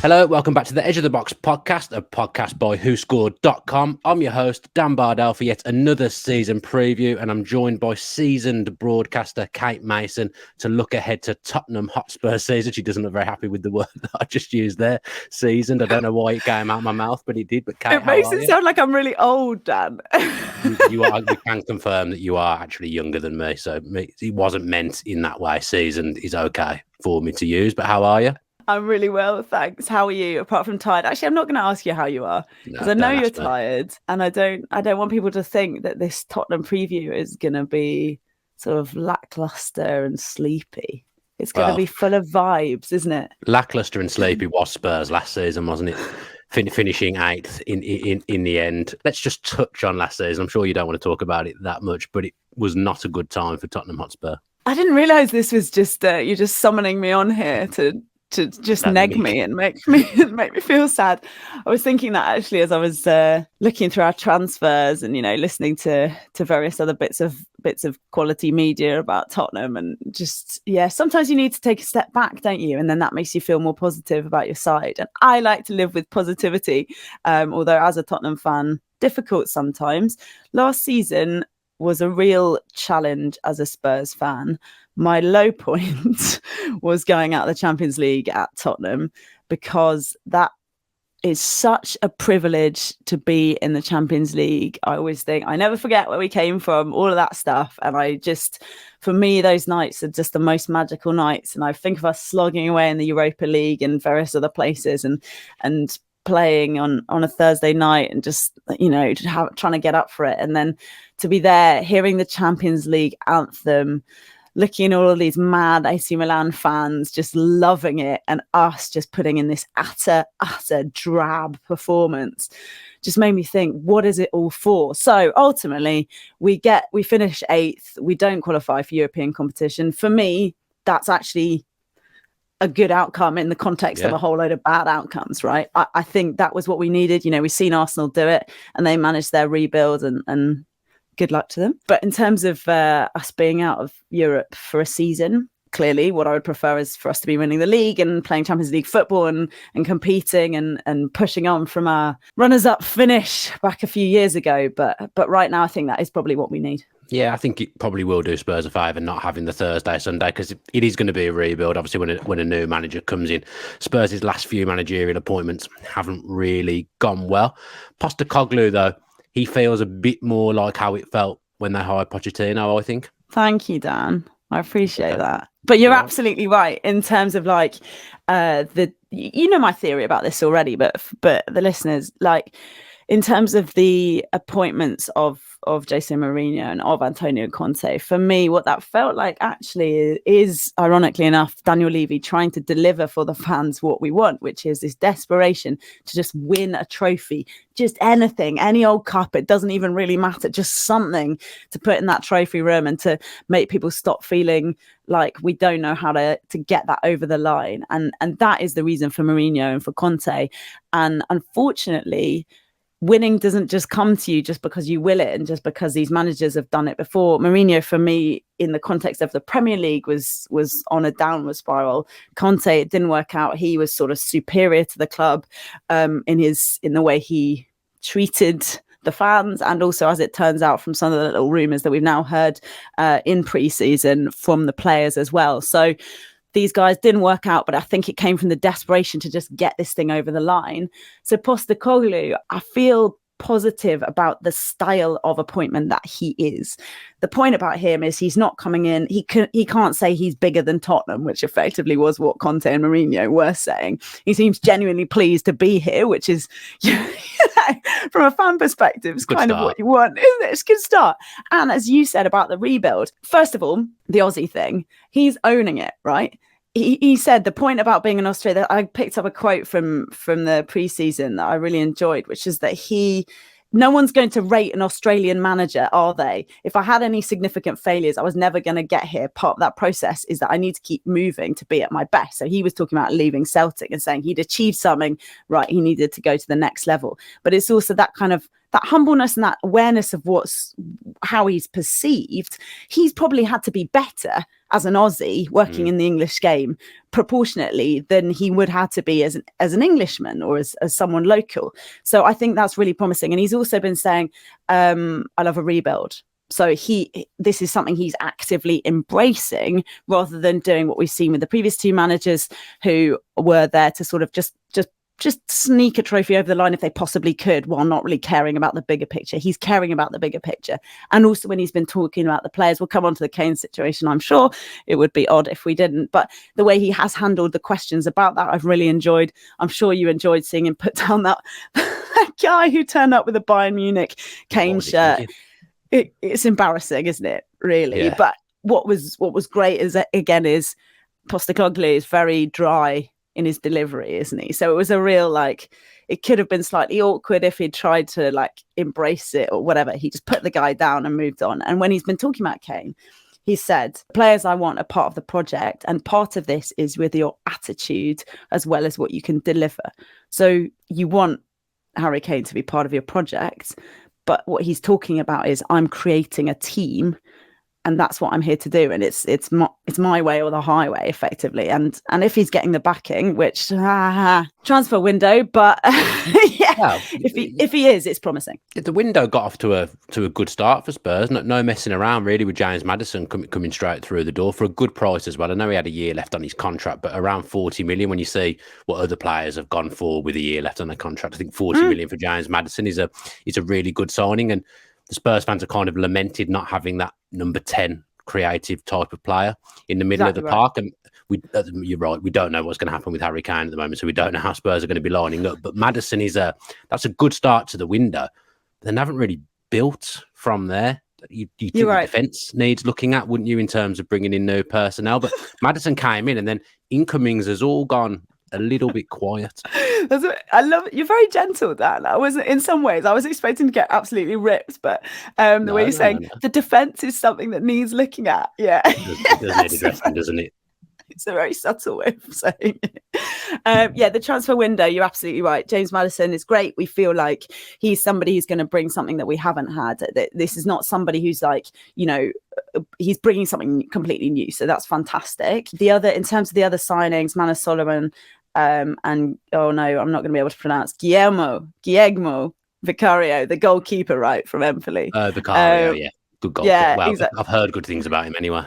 Hello, welcome back to the Edge of the Box podcast, a podcast by WhoScored.com. I'm your host, Dan Bardell, for yet another season preview, and I'm joined by seasoned broadcaster Kate Mason to look ahead to Tottenham Hotspur season. She doesn't look very happy with the word that I just used there, seasoned. I don't know why it came out of my mouth, but it did. But Kate, it makes it sound like I'm really old, Dan. You are. We can confirm that you are actually younger than me, so it wasn't meant in that way. Seasoned is okay for me to use, but how are you? I'm really well, thanks. How are you? Apart from tired. Actually, I'm not going to ask you how you are because I know you're tired, and I don't want people to think that this Tottenham preview is going to be sort of lackluster and sleepy. It's going to be full of vibes, isn't it? Lackluster and sleepy was Spurs last season, wasn't it? Finishing 8th in the end. Let's just touch on last season. I'm sure you don't want to talk about it that much, but it was not a good time for Tottenham Hotspur. I didn't realise this was just you're just summoning me on here to just neg me and make me feel sad. I was thinking that actually as I was looking through our transfers and listening to various other bits of quality media about Tottenham, and just sometimes you need to take a step back, don't you? And then that makes you feel more positive about your side. And I like to live with positivity, although as a Tottenham fan, difficult sometimes. Last season was a real challenge as a Spurs fan. My low point was going out of the Champions League at Tottenham, because that is such a privilege to be in the Champions League. I always think, I never forget where we came from, all of that stuff. And for me, those nights are just the most magical nights. And I think of us slogging away in the Europa League and various other places and playing on a Thursday night and just, trying to get up for it. And then to be there, hearing the Champions League anthem, looking at all of these mad AC Milan fans just loving it, and us just putting in this utter drab performance, just made me think, what is it all for? So ultimately, we finish 8th. We don't qualify for European competition. For me, that's actually a good outcome in the context of a whole load of bad outcomes, right? I think that was what we needed. We've seen Arsenal do it, and they managed their rebuild, and good luck to them. But in terms of us being out of Europe for a season, clearly what I would prefer is for us to be winning the league and playing Champions League football and competing and pushing on from our runners-up finish back a few years ago. But right now, I think that is probably what we need. Yeah, I think it probably will do Spurs a favour not having the Thursday, Sunday, because it is going to be a rebuild. Obviously, when a new manager comes in, Spurs' last few managerial appointments haven't really gone well. Postecoglou, though, he feels a bit more like how it felt when they hired Pochettino, I think. Thank you, Dan. I appreciate that. But you're absolutely right in terms of my theory about this already, but the listeners, in terms of the appointments of Jose Mourinho and of Antonio Conte, for me, what that felt like actually is, ironically enough, Daniel Levy trying to deliver for the fans what we want, which is this desperation to just win a trophy, just anything, any old cup. It doesn't even really matter, just something to put in that trophy room and to make people stop feeling like we don't know how to get that over the line. And that is the reason for Mourinho and for Conte. And unfortunately, winning doesn't just come to you just because you will it and just because these managers have done it before. Mourinho, for me, in the context of the Premier League, was on a downward spiral. Conte, it didn't work out. He was sort of superior to the club in the way he treated the fans, and also, as it turns out, from some of the little rumours that we've now heard in pre-season from the players as well. So these guys didn't work out, but I think it came from the desperation to just get this thing over the line. So Postecoglou, I feel positive about the style of appointment that he is. The point about him is he's not coming in. He can't say he's bigger than Tottenham, which effectively was what Conte and Mourinho were saying. He seems genuinely pleased to be here, which is, from a fan perspective, it's kind of what you want, isn't it? It's a good start. And as you said about the rebuild, first of all, the Aussie thing, he's owning it, right? He said the point about being an Australian, I picked up a quote from the preseason that I really enjoyed, which is that no one's going to rate an Australian manager, are they? If I had any significant failures, I was never going to get here. Part of that process is that I need to keep moving to be at my best. So he was talking about leaving Celtic and saying he'd achieved something, right? He needed to go to the next level. But it's also that kind of that humbleness and that awareness of how he's perceived, he's probably had to be better as an Aussie working in the English game proportionately than he would have to be as an Englishman or as someone local. So I think that's really promising. And he's also been saying, I love a rebuild. So this is something he's actively embracing rather than doing what we've seen with the previous two managers who were there to sort of just sneak a trophy over the line if they possibly could, while not really caring about the bigger picture. He's caring about the bigger picture. And also when he's been talking about the players, we'll come on to the Kane situation, I'm sure. It would be odd if we didn't. But the way he has handled the questions about that, I've really enjoyed. I'm sure you enjoyed seeing him put down that guy who turned up with a Bayern Munich Kane shirt. It's embarrassing, isn't it? Really. Yeah. But what was great is Postecoglou is very dry in his delivery, isn't he? So it was a real, like, it could have been slightly awkward if he'd tried to like embrace it or whatever. He just put the guy down and moved on. And when he's been talking about Kane, he said, players I want are part of the project, and part of this is with your attitude as well as what you can deliver. So you want Harry Kane to be part of your project, but what he's talking about is, I'm creating a team, and that's what I'm here to do. And it's my way or the highway, effectively. And if he's getting the backing, which transfer window, but if he is, it's promising. The window got off to a good start for Spurs. No messing around really with James Maddison coming straight through the door for a good price as well. I know he had a year left on his contract, but around 40 million when you see what other players have gone for with a year left on their contract. I think 40 million for James Maddison is a really good signing. And the Spurs fans are kind of lamented not having that number 10 creative type of player in the middle of the park. And you're right, we don't know what's going to happen with Harry Kane at the moment, so we don't know how Spurs are going to be lining up. But Maddison that's a good start to the window. They haven't really built from there. You think the defence needs looking at, wouldn't you, in terms of bringing in new personnel? But Maddison came in, and then incomings has all gone a little bit quiet. I love it. You're very gentle, Dan. In some ways, I was expecting to get absolutely ripped, but the way you're saying the defence is something that needs looking at. Yeah. It does need addressing, doesn't it? It's a very subtle way of saying it. The transfer window, you're absolutely right. James Maddison is great. We feel like he's somebody who's going to bring something that we haven't had. This is not somebody who's like, he's bringing something completely new. So that's fantastic. In terms of the other signings, Manus Solomon, and I'm not going to be able to pronounce Guillermo Vicario, the goalkeeper, right, from Empoli. Vicario, good goalkeeper. Yeah, well, exactly. I've heard good things about him anyway.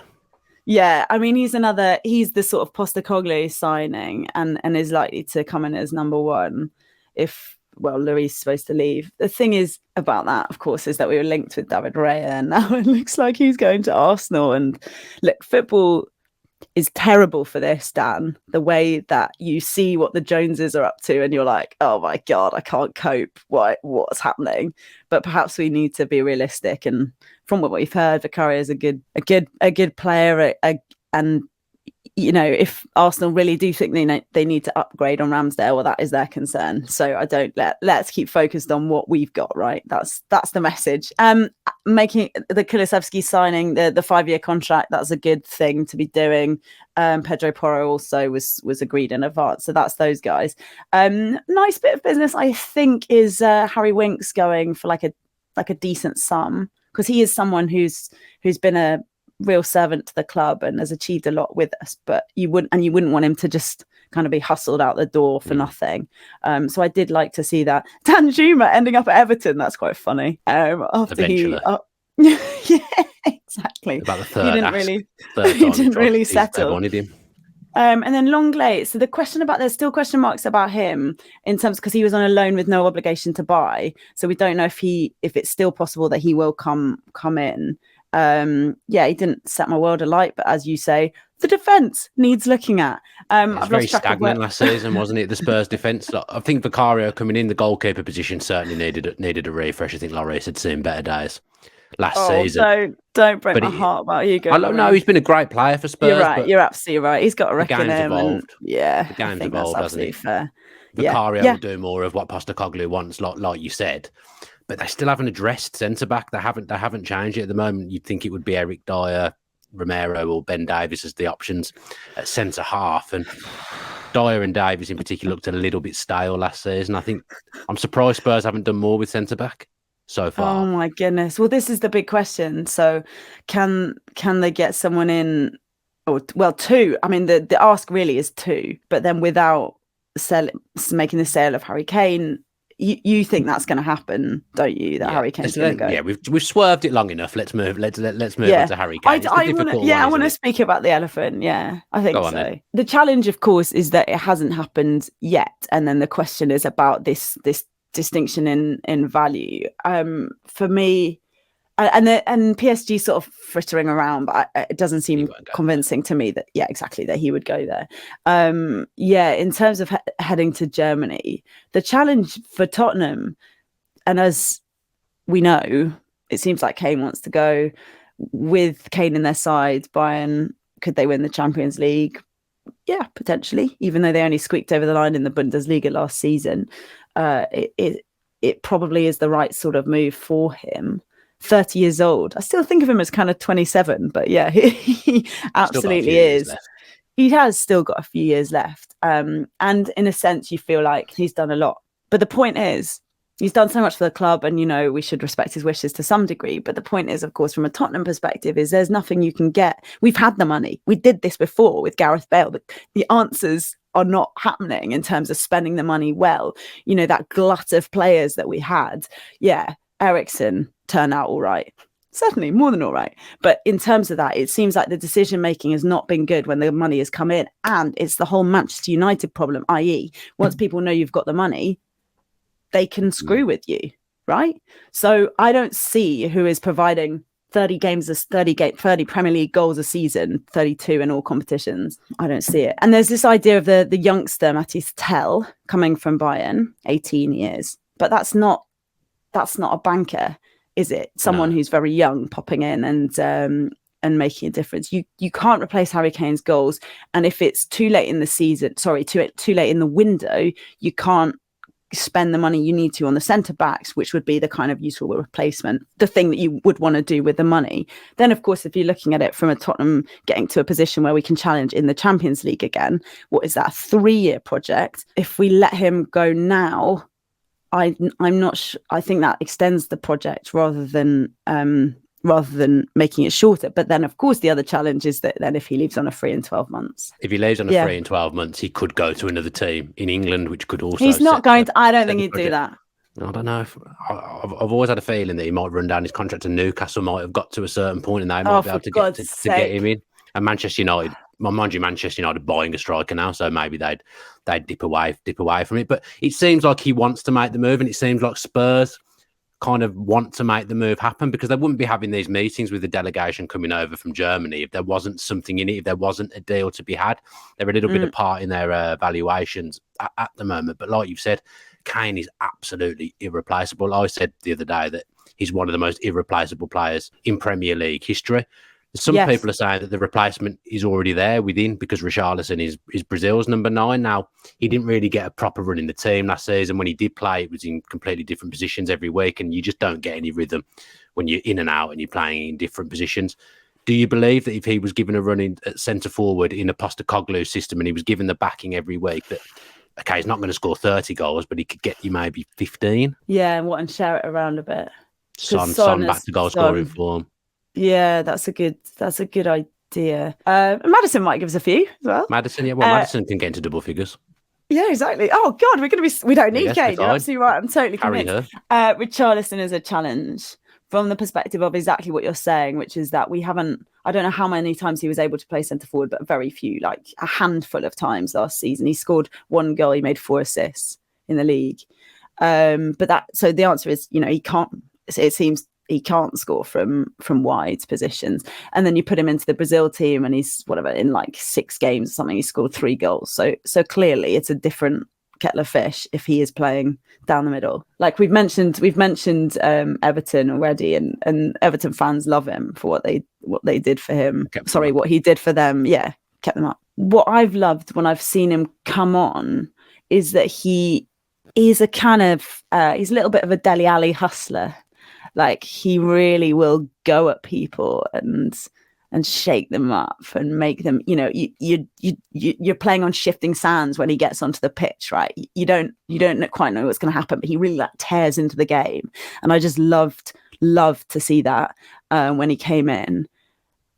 Yeah, I mean, he's the sort of Postecoglou signing and is likely to come in as number one if, Luis is supposed to leave. The thing is about that, of course, is that we were linked with David Raya, and now it looks like he's going to Arsenal. And look, football is terrible for this, Dan. The way that you see what the Joneses are up to and you're like, oh my God, I can't cope. What's happening? But perhaps we need to be realistic. And from what we've heard, Vicario is a good player. And if Arsenal really do think they need to upgrade on Ramsdale, well, that is their concern. So let's keep focused on what we've got, right? That's the message. Making the Kulusevski signing, the 5-year contract, that's a good thing to be doing. Pedro Porro also was agreed in advance. So that's those guys. Nice bit of business, I think, is Harry Winks going for like a decent sum, because he is someone who's been a real servant to the club and has achieved a lot with us, but you wouldn't want him to just kind of be hustled out the door for nothing. So I did like to see that. Dan Juma ending up at Everton, that's quite funny. After eventually. Yeah, exactly. About the third. He didn't really settle. Wanted him. And then Longley. So there's still question marks about him in terms, because he was on a loan with no obligation to buy. So we don't know if it's still possible that he will come in. He didn't set my world alight, but as you say, the defence needs looking at. It was very stagnant last season, wasn't it? The Spurs defence. I think Vicario coming in the goalkeeper position certainly needed a refresh. I think Lloris had seen better days last season. Don't break my heart about you. No, he's been a great player for Spurs. You're right. You're absolutely right. He's got a reckon him. Evolved. The game's evolved, hasn't it? Fair. Vicario will do more of what Postecoglou wants, like you said. But they still haven't addressed centre-back. They haven't changed it at the moment. You'd think it would be Eric Dyer, Romero or Ben Davies as the options at centre-half. And Dyer and Davies in particular looked a little bit stale last season. I'm surprised Spurs haven't done more with centre-back. so Oh far? my goodness. Well, this is the big question. So can they get someone in, or well, two? I mean, the ask really is two, but then without making the sale of Harry Kane, you think that's going to happen, don't you? That Yeah, Harry Kane's going to go. yeah, we've swerved it long enough. Let's move. Let's move on Yeah. to Harry Kane. It's the I want to, difficult one, yeah, I isn't want to it? speak about the elephant. Yeah, I think Go on then. so. The challenge, of course, is that it hasn't happened yet. And then the question is about this distinction in value. For me, and PSG sort of frittering around, but it doesn't seem convincing to me that, yeah, exactly, that he would go there. Yeah, in terms of heading to Germany, the challenge for Tottenham, and as we know, it seems like Kane wants to go. With Kane in their side, Bayern, could they win the Champions League? Yeah, potentially, even though they only squeaked over the line in the Bundesliga last season. It probably is the right sort of move for him. 30 years old. I still think of him as kind of 27, but yeah, he absolutely is. He has still got a few years left. And in a sense, you feel like he's done a lot. But the point is, he's done so much for the club, and, you know, we should respect his wishes to some degree. But the point is, of course, from a Tottenham perspective, is there's nothing you can get. We've had the money. We did this before with Gareth Bale. The answers are not happening in terms of spending the money well. You know, that glut of players that we had. Yeah, Eriksen turned out all right. Certainly more than all right. But in terms of that, it seems like the decision making has not been good when the money has come in. And it's the whole Manchester United problem, i.e., once people know you've got the money, they can screw with you, right? So I don't see who is providing 30 Premier League goals a season, 32 in all competitions. I don't see it. And there's this idea of the youngster Mathys Tel coming from Bayern, 18 years. But that's not a banker, is it? Someone who's very young popping in and making a difference. You can't replace Harry Kane's goals. And if it's too late in the season, too late in the window, you can't spend the money you need to on the centre backs, which would be the kind of useful replacement, the thing that you would want to do with the money. Then, of course, if you're looking at it from a Tottenham getting to a position where we can challenge in the Champions League again, what is that, a 3-year project? If we let him go now, I'm not sure. I think that extends the project rather than making it shorter. But then, of course, the other challenge is that then if he leaves on a free in 12 months. If he leaves on a free in 12 months, he could go to another team in England, which could also... He's not going to... I don't think he'd do that. I don't know. I've always had a feeling that he might run down his contract, and Newcastle might have got to a certain point and they might be able to get him in. And Manchester United... mind you, Manchester United buying a striker now, so maybe they'd dip away from it. But it seems like he wants to make the move, and it seems like Spurs kind of want to make the move happen, because they wouldn't be having these meetings with the delegation coming over from Germany if there wasn't something in it, if there wasn't a deal to be had. They're a little bit apart in their valuations at the moment. But like you've said, Kane is absolutely irreplaceable. I said the other day that he's one of the most irreplaceable players in Premier League history. Some people are saying that the replacement is already there within, because Richarlison is Brazil's number 9. Now, he didn't really get a proper run in the team last season. When he did play, it was in completely different positions every week, and you just don't get any rhythm when you're in and out and you're playing in different positions. Do you believe that if he was given a run at centre-forward in a Postecoglou system and he was given the backing every week, that, okay, he's not going to score 30 goals, but he could get you maybe 15? Yeah, and share it around a bit. Son back to goal-scoring form. Yeah, that's a good idea. Maddison might give us a few as well. Maddison, yeah, well, Maddison can get into double figures. Yeah, exactly. Oh God, we don't need Kane. You're absolutely right. I'm totally convinced. Richarlison is a challenge from the perspective of exactly what you're saying, which is that I don't know how many times he was able to play centre forward, but very few, like a handful of times last season. He scored 1 goal, he made 4 assists in the league. So the answer is, he can't. It seems he can't score from wide positions. And then you put him into the Brazil team and he's in like 6 games or something, he scored 3 goals. So clearly it's a different kettle of fish if he is playing down the middle. Like we've mentioned Everton already, and Everton fans love him for what they did for him. What he did for them. Yeah, kept them up. What I've loved when I've seen him come on is that he is a kind of he's a little bit of a Dele Alli hustler. Like he really will go at people and and shake them up and make them, you're playing on shifting sands when he gets onto the pitch, right? You don't quite know what's going to happen, but he really like tears into the game. And I just loved to see that when he came in.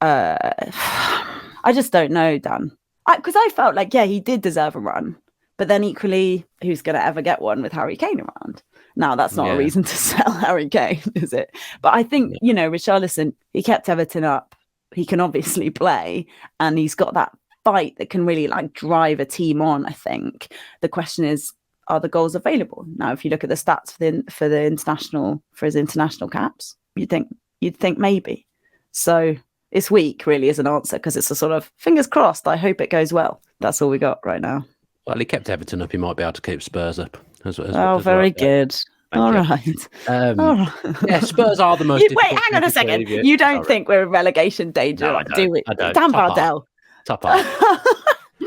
I just don't know, Dan, because I felt like, yeah, he did deserve a run, but then equally, who's going to ever get one with Harry Kane around? Now, that's not a reason to sell Harry Kane, is it? But I think, Richarlison, he kept Everton up. He can obviously play, and he's got that fight that can really like drive a team on, I think. The question is, are the goals available? Now, if you look at the stats for his international caps, you'd think maybe. So it's weak, really, as an answer, because it's a sort of fingers crossed. I hope it goes well. That's all we got right now. Well, he kept Everton up. He might be able to keep Spurs up. Very good. All right. Yeah, Spurs are the most. Wait, hang on a second. You don't think we're in relegation danger, no, do we? I don't. Damn Bardell. Top half.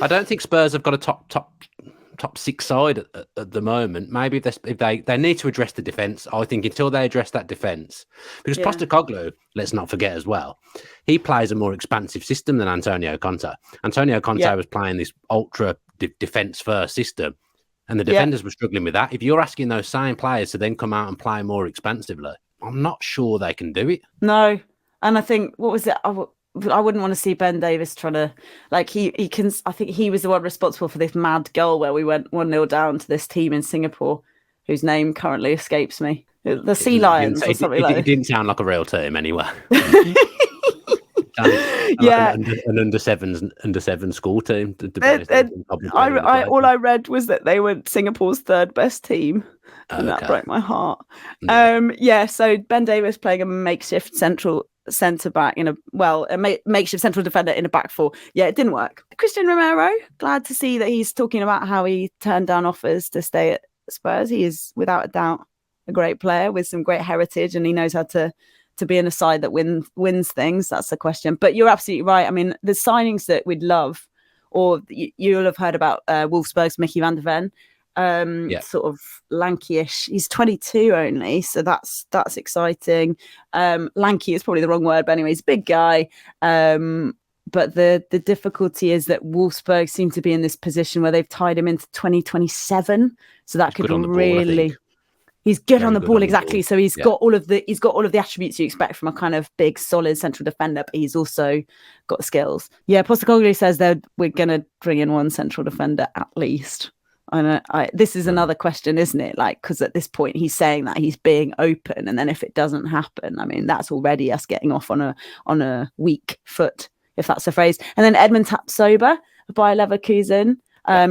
I don't think Spurs have got a top six side at the moment. Maybe if they need to address the defence. I think until they address that defence, because Postecoglou, let's not forget as well, he plays a more expansive system than Antonio Conte. Antonio Conte was playing this ultra defence first system, and the defenders were struggling with that. If you're asking those same players to then come out and play more expansively, I'm not sure they can do it. No, and I think what was it? I wouldn't want to see Ben Davies trying to, like, he can. I think he was the one responsible for this mad goal where we went 1-0 down to this team in Singapore, whose name currently escapes me. The Sea Lions or something like that. It didn't sound like a real team anyway. An under seven school team. All I read was that they were Singapore's third best team, and that broke my heart. So Ben Davies playing a makeshift centre back makeshift central defender in a back four. Yeah, it didn't work. Christian Romero, glad to see that he's talking about how he turned down offers to stay at Spurs. He is without a doubt a great player with some great heritage, and he knows how to be in a side that wins things. That's the question. But you're absolutely right. I mean, the signings that we'd love, or you'll have heard about Wolfsburg's Mickey van der Ven, sort of lankyish. He's 22 only, so that's exciting. Lanky is probably the wrong word, but anyway, he's a big guy. But the difficulty is that Wolfsburg seem to be in this position where they've tied him into 2027, so that could really. He's good on the ball, exactly. So he's got all of the attributes you expect from a kind of big, solid central defender, but he's also got skills. Yeah, Postecoglou says we're going to bring in one central defender at least. I know. This is another question, isn't it? Like, because at this point he's saying that he's being open, and then if it doesn't happen, I mean, that's already us getting off on a weak foot, if that's a phrase. And then Edmund Tapsoba by Leverkusen.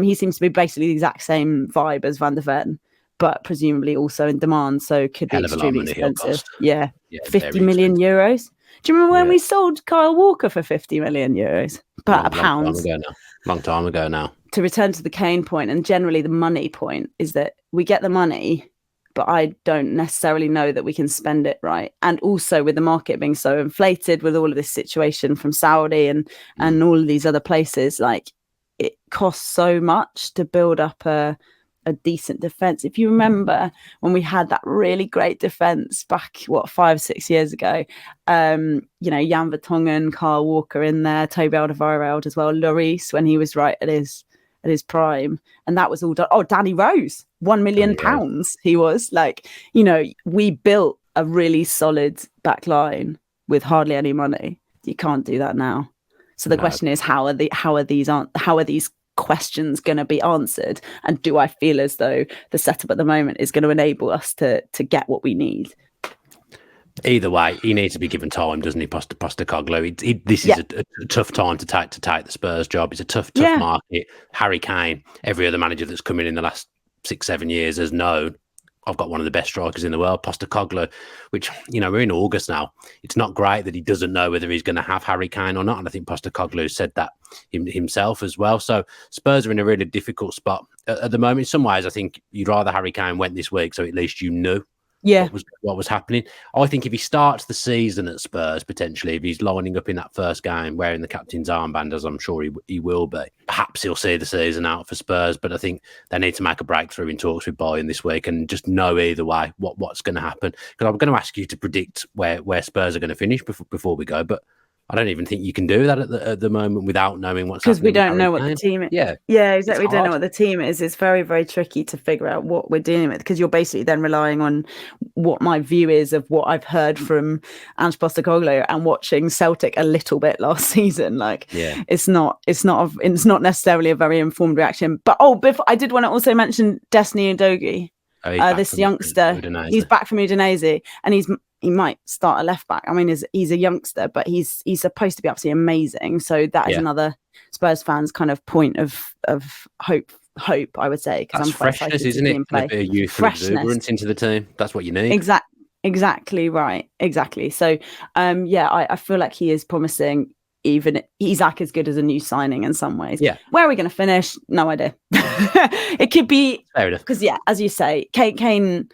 He seems to be basically the exact same vibe as Van der Ven, but presumably also in demand, so could be extremely expensive. Yeah, 50 million euros. Do you remember when we sold Kyle Walker for 50 million euros? About £1. Long time ago now. To return to the Kane point, and generally the money point, is that we get the money, but I don't necessarily know that we can spend it right. And also with the market being so inflated with all of this situation from Saudi and all of these other places, like, it costs so much to build up a decent defense. If you remember when we had that really great defense back 5-6 years ago, Jan Vertonghen, Kyle Walker in there, Toby Alderweireld as well, Lloris when he was right at his prime, and that was all done. Danny Rose, £1 million. He was like, we built a really solid back line with hardly any money. You can't do that now. So the question is, how are these questions going to be answered, and do I feel as though the setup at the moment is going to enable us to get what we need? Either way, he needs to be given time, doesn't he, Postecoglou? This is a tough time to take the Spurs job. It's a tough market. Harry Kane, every other manager that's come in the last 6-7 years has known, I've got one of the best strikers in the world, Postecoglou, which, we're in August now. It's not great that he doesn't know whether he's going to have Harry Kane or not. And I think Postecoglou said that himself as well. So Spurs are in a really difficult spot at the moment. In some ways, I think you'd rather Harry Kane went this week, so at least you knew what was happening. I think if he starts the season at Spurs, potentially, if he's lining up in that first game wearing the captain's armband, as I'm sure he will be, perhaps he'll see the season out for Spurs. But I think they need to make a breakthrough in talks with Bayern this week and just know either way what's going to happen. Because I'm going to ask you to predict where Spurs are going to finish before we go. But I don't even think you can do that at the moment without knowing what's happening. Because we don't know what the team is. Yeah, exactly. We don't know what the team is. It's very, very tricky to figure out what we're dealing with, because you're basically then relying on what my view is of what I've heard from Ange Postecoglou and watching Celtic a little bit last season. Like, it's not necessarily a very informed reaction. But I did want to also mention Destiny Udogie. This youngster, he's back from Udinese, and he might start a left back. I mean, he's a youngster, but he's supposed to be absolutely amazing. So that is another Spurs fans' kind of point of hope. I would say, because I'm quite freshness, isn't it? A bit of youth and exuberance into the team. That's what you need. Exactly right. Exactly. So, I feel like he is promising. Even Isak is good as a new signing in some ways. Yeah. Where are we going to finish? No idea. It could be fair enough. Because as you say, Kane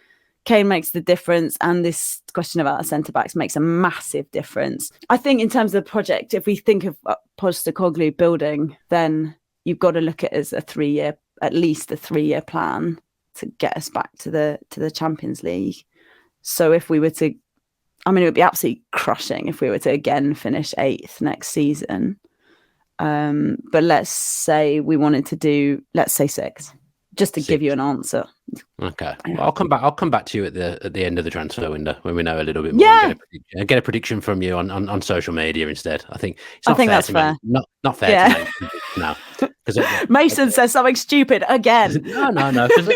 makes the difference, and this question about the centre backs makes a massive difference. I think in terms of the project, if we think of Postecoglou building, then you've got to look at it as at least a 3-year plan to get us back to the Champions League. So if we were to, I mean, it would be absolutely crushing if we were to again finish 8th next season. But let's say we wanted to do, let's say 6, just to give you an answer. Okay. Well, I'll come back to you at the end of the transfer window when we know a little bit more. And get a prediction from you on social media instead. I think that's fair. Not fair to make no. Because Mason says something stupid again. No. Because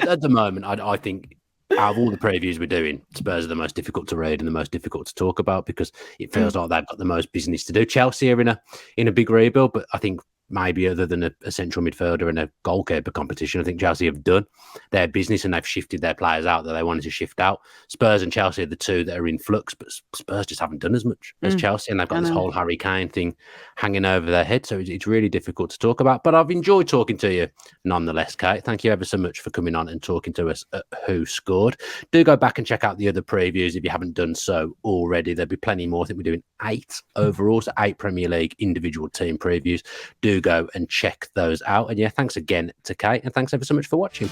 at the moment, I think, out of all the previews we're doing, Spurs are the most difficult to read and the most difficult to talk about, because it feels like they've got the most business to do. Chelsea are in a big rebuild, but I think maybe other than a central midfielder and a goalkeeper competition, I think Chelsea have done their business and they've shifted their players out that they wanted to shift out. Spurs and Chelsea are the two that are in flux, but Spurs just haven't done as much as Chelsea, and they've got this whole Harry Kane thing hanging over their head, so it's really difficult to talk about. But I've enjoyed talking to you nonetheless, Kate. Thank you ever so much for coming on and talking to us at Who Scored. Do go back and check out the other previews if you haven't done so already. There'll be plenty more. I think we're doing 8 overall, so 8 Premier League individual team previews. Do go and check those out. And thanks again to Kate, and thanks ever so much for watching.